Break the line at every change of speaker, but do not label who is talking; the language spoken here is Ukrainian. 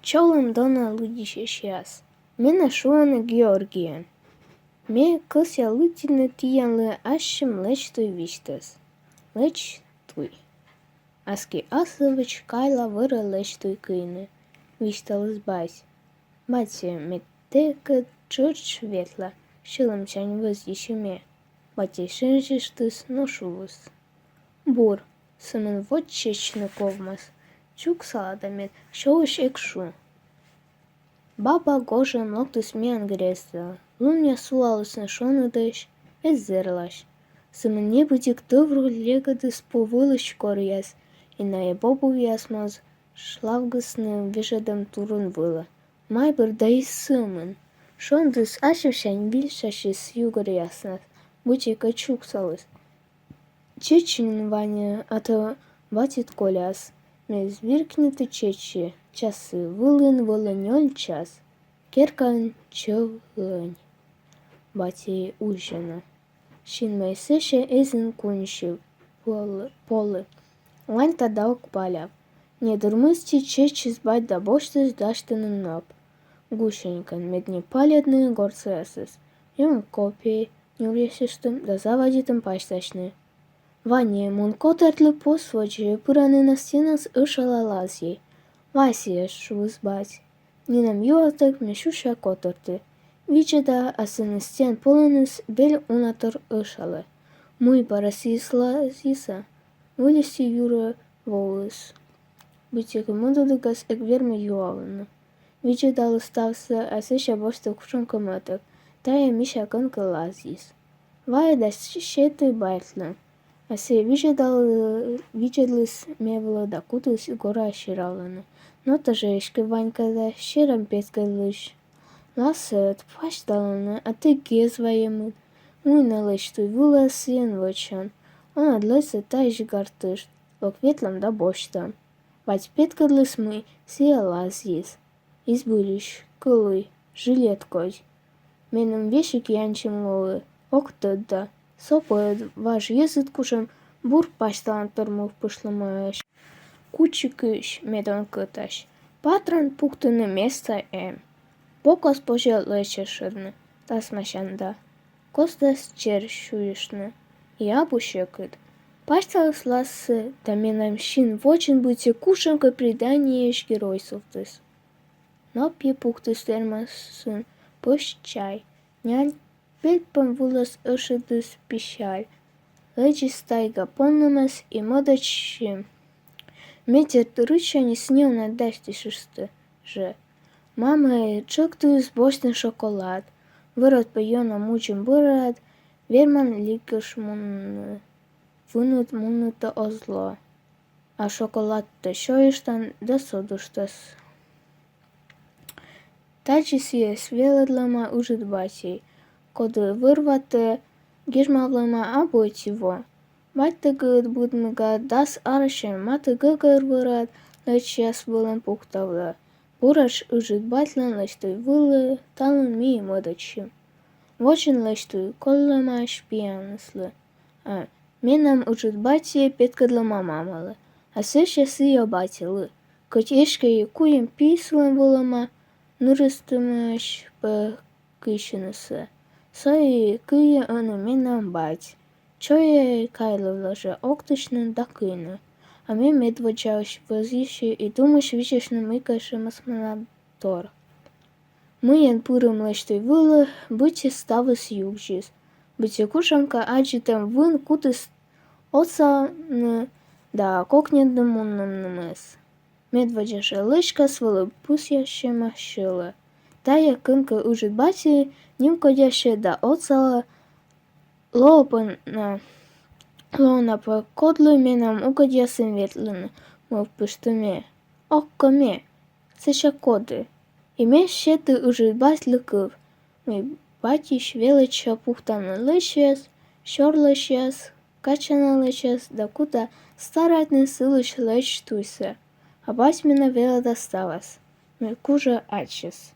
Чолом дона лудище сейчас. Мена шуана Георгиен. Ме кыся лытине тиянлы ащым леч туй виштес. Леч туй. Аски асывыч кайла выры леч туй кыйны. Вишталыс бась. Бате меттекы чырч ветла. Шылым чань выз ишеме. Бате шынжиштыс ношувыс. Бур. Сымын вот чечны ковмас. Чук саладамет шоуш экшу. Баба гожем локтус миан грезда. Луня сулалысны шоныдыш, эзерлаш. Сымын не будик тывру легадыс повылыш корьяс, и на ебобу ясмаз шлавгысны вежедам турун вылы. Майбыр да и сымын. Шондыс ашевшань вильшашис югор яснас, бутика чук салыс. Чечен Ваня ата батит коляс. Мез виркнеты чечи, часы вылын час. Керкан чылынь. Бати ужина. Шин майсеше эзин кунши полы. Лань тадаук паляв. Не дурмысти чечи сбать да боштыс даштанын нап. Гушенькан медни палядны горцесыс. Юм копии, нюресистым да заводитым пашташны. Ване мун котартлы посвочи пыраны на стенас ышала лазьей. Васия швызбать. Нинам юатык мешуша котарты. Вичеда асын стен полыныс бель унатор ышалы. Муй парасис лазиса. Вылести юра волыс. Бутик мудудыгас экверме юалыны. Вичеда лыставсы асыша бошты кушанка маток. Тая миша конка лазис. Вая да щеты байтлы. Асе вичедлыс мевлы да кутыс гора щиралыны. Но тоже ишке Ванька да щирам петкалыш. Ласыт пашталыны, а ты гезваемыт. Муйна лыш туй вула сыен вочан. Он адлысы тайж гартыш, лок ветлам да боштам. Бать петкадлыс мы сия лазис. Избылиш, кылый, жилеткой. Меным вешик янчим лолы, октыт да. Сопоет ваш езыт кушам бур пашталан тормув пышлымаш. Кучикыш медон кыташ. Патран пуктыны места Покос пожел лече шырны, тасмашанда. Костас чер шуишны. Я бушекыт. Пашталыс ласы, да менам щин вочын быте кушанка преданиеш геройсовтыс. Нопье пуктыс термосын пыш чай. Нянь пельпом вулас ышыдыс пищаль. Лечис тайга поннымас и модачи. Метер рычани снил на дашти шесты же. Мама чоктуюс бочный шоколад. Вырод пойона мучим бырат. Верман ликыш мунны. Вынут мунныта озло. А шоколад-то шоиштан да содуштас. Тачи сиес веледлама ужит батей. Коды вырваты гижмавлама абойт его. Баттыгыт будмыга дас арышем матыгыгыр вырат, леч яс вылын пуктавлы. Бураш ужит батлан леч туй вылы, талын ми модачим. Вочын леч туй коллымаш пияныслы. Менам ужит бати петкадлыма мамалы. А сыше сыя батилы. Коть ешке куем пислым вылыма, нурыстымаш по кышынысы. Сой кые аны менам бать. Чое кайлывлаже октышнын да кыны. А мен медвочаш возище и думаш вичешным икашым османадор. Мыен пырым леч туй вылы, быте ставыс югжис. Быте кушанка аджитам вын кутыс оцаны да кокнедым муннымнымыс. Медвочаше лышкас вылы пусяще машылы. Тая кынка ужит бати, нимкодяще да оцала лоопына. Лона по кодлу менам угодясын ветлыны, мов пыштыме. Оккоме, цеша коды. Име щеты ужит бать лыкыв. Мы батиш велыча пухтаны лычес, щор лычес, качана лычес, да куда старатный сылыч лыч туйся. А бать мена вела доставас. Мы кужа ачес.